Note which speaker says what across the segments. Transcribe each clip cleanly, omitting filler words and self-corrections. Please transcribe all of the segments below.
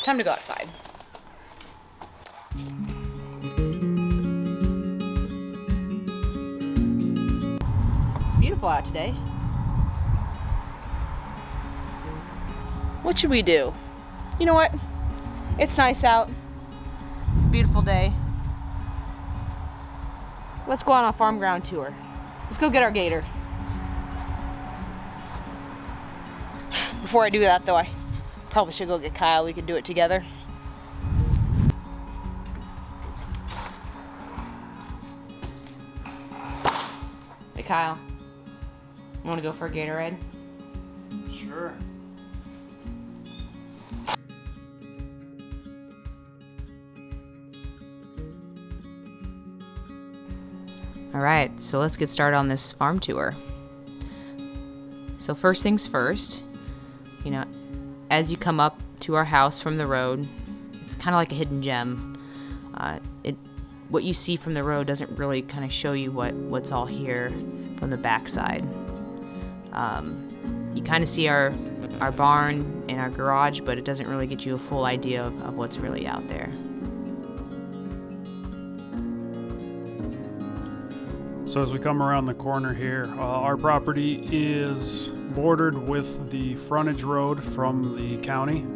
Speaker 1: time to go outside. It's beautiful out today. What should we do? You know what? It's nice out. It's a beautiful day. Let's go on a farm ground tour. Let's go get our gator. Before I do that though, I probably should go get Kyle. We could do it together. Hey Kyle, you want to go for a gator ride?
Speaker 2: Sure.
Speaker 1: All right, so let's get started on this farm tour. So first things first, you know, as you come up to our house from the road, it's kind of like a hidden gem. What you see from the road doesn't really kind of show you what's all here from the backside. You kind of see our barn and our garage, but it doesn't really get you a full idea of what's really out there.
Speaker 2: So as we come around the corner here, our property is bordered with the frontage road from the county.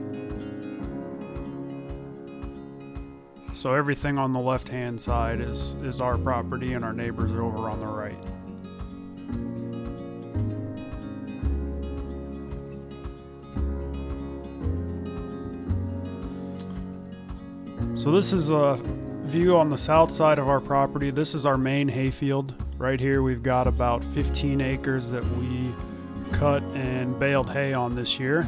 Speaker 2: So everything on the left-hand side is our property, and our neighbors are over on the right. So this is a view on the south side of our property. This is our main hayfield. Right here we've got about 15 acres that we cut and baled hay on this year.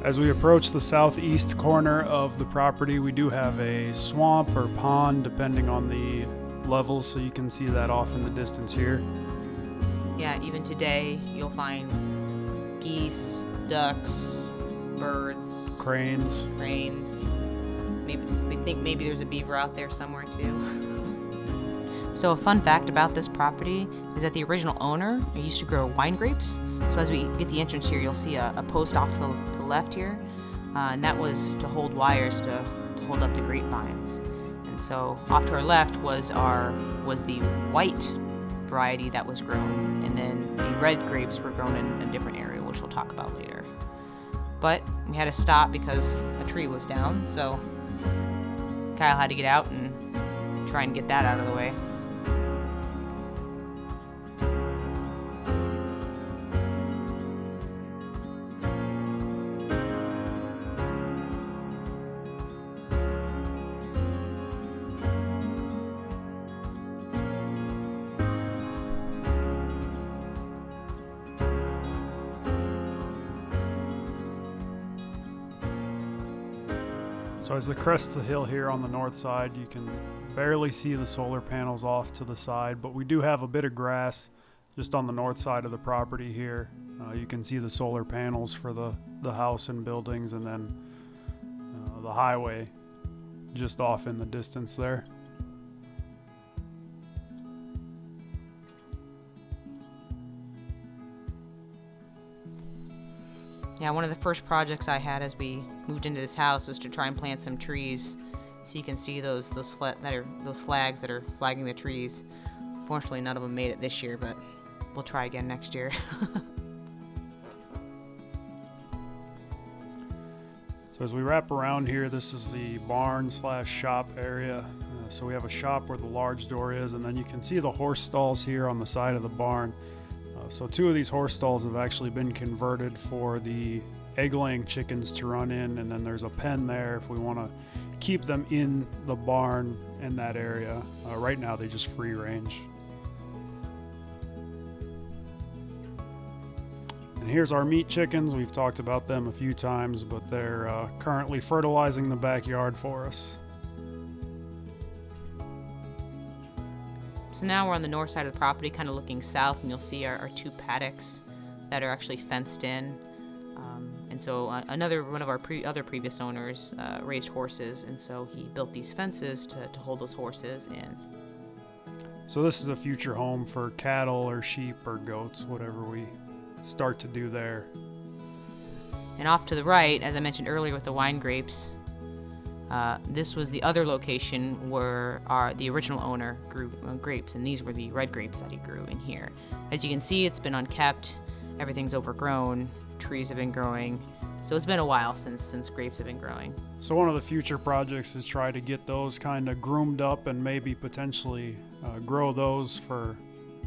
Speaker 2: As we approach the southeast corner of the property, we do have a swamp or pond depending on the levels, so you can see that off in the distance here.
Speaker 1: Yeah, even today you'll find geese, ducks, birds,
Speaker 2: Cranes.
Speaker 1: Maybe we think maybe there's a beaver out there somewhere too. So a fun fact about this property is that the original owner used to grow wine grapes. So as we get the entrance here, you'll see a post off to the left here, and that was to hold wires to hold up the grapevines. And so off to our left was the white variety that was grown, and then the red grapes were grown in a different area, which we'll talk about later. But we had to stop because a tree was down, so Kyle had to get out and try and get that out of the way.
Speaker 2: So as we crest the hill here on the north side, you can barely see the solar panels off to the side, but we do have a bit of grass just on the north side of the property here. You can see the solar panels for the house and buildings, and then the highway just off in the distance there.
Speaker 1: Yeah, one of the first projects I had as we moved into this house was to try and plant some trees. So you can see those flags that are flagging the trees. Fortunately, none of them made it this year, but we'll try again next year.
Speaker 2: So as we wrap around here, this is the barn / shop area. So we have a shop where the large door is, and then you can see the horse stalls here on the side of the barn. So 2 of these horse stalls have actually been converted for the egg-laying chickens to run in, and then there's a pen there if we want to keep them in the barn in that area. Right now they just free range. And here's our meat chickens. We've talked about them a few times, but they're currently fertilizing the backyard for us.
Speaker 1: So now we're on the north side of the property, kind of looking south, and you'll see our 2 paddocks that are actually fenced in. And so another one of our other previous owners raised horses, and so he built these fences to hold those horses in.
Speaker 2: So this is a future home for cattle or sheep or goats, whatever we start to do there.
Speaker 1: And off to the right, as I mentioned earlier with the wine grapes, this was the other location where the original owner grew grapes, and these were the red grapes that he grew in here. As you can see, it's been unkept, everything's overgrown, trees have been growing, so it's been a while since grapes have been growing.
Speaker 2: So one of the future projects is try to get those kind of groomed up and maybe potentially grow those for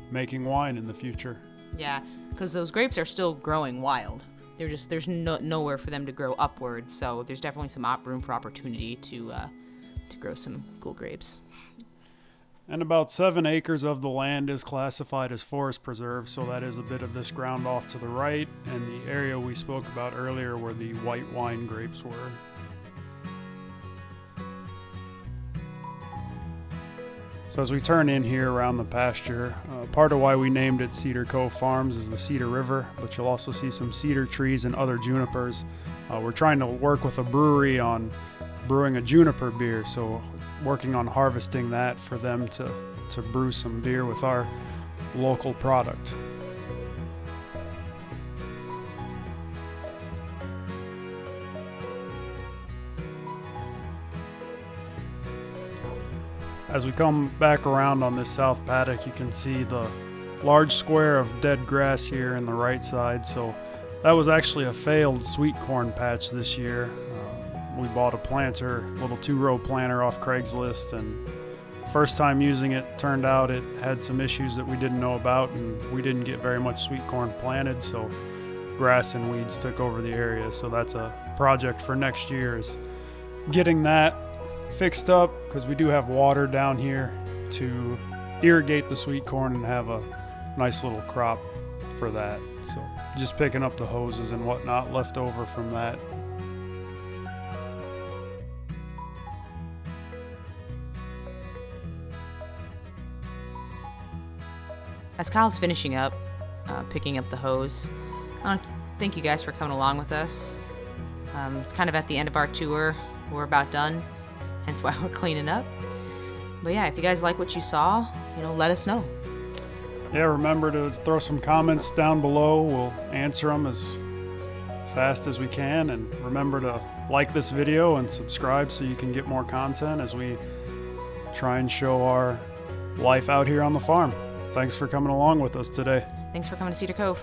Speaker 2: making wine in the future.
Speaker 1: Yeah, because those grapes are still growing wild. There's nowhere for them to grow upward, so there's definitely some room for opportunity to grow some cool grapes.
Speaker 2: And about 7 acres of the land is classified as forest preserve, so that is a bit of this ground off to the right, and the area we spoke about earlier where the white wine grapes were. So as we turn in here around the pasture, part of why we named it Cedar Cove Farms is the Cedar River, but you'll also see some cedar trees and other junipers. We're trying to work with a brewery on brewing a juniper beer, so working on harvesting that for them to brew some beer with our local product. As we come back around on this south paddock, you can see the large square of dead grass here in the right side. So that was actually a failed sweet corn patch this year. We bought a planter, little 2-row planter off Craigslist, and first time using it, turned out it had some issues that we didn't know about, and we didn't get very much sweet corn planted, so grass and weeds took over the area. So that's a project for next year, is getting that fixed up, because we do have water down here to irrigate the sweet corn and have a nice little crop for that. So just picking up the hoses and whatnot left over from that.
Speaker 1: As Kyle's finishing up, picking up the hose, I want to thank you guys for coming along with us. It's kind of at the end of our tour. We're about done, hence why we're cleaning up. But yeah, if you guys like what you saw, let us know.
Speaker 2: Yeah, remember to throw some comments down below. We'll answer them as fast as we can. And remember to like this video and subscribe so you can get more content as we try and show our life out here on the farm. Thanks for coming along with us today.
Speaker 1: Thanks for coming to Cedar Cove.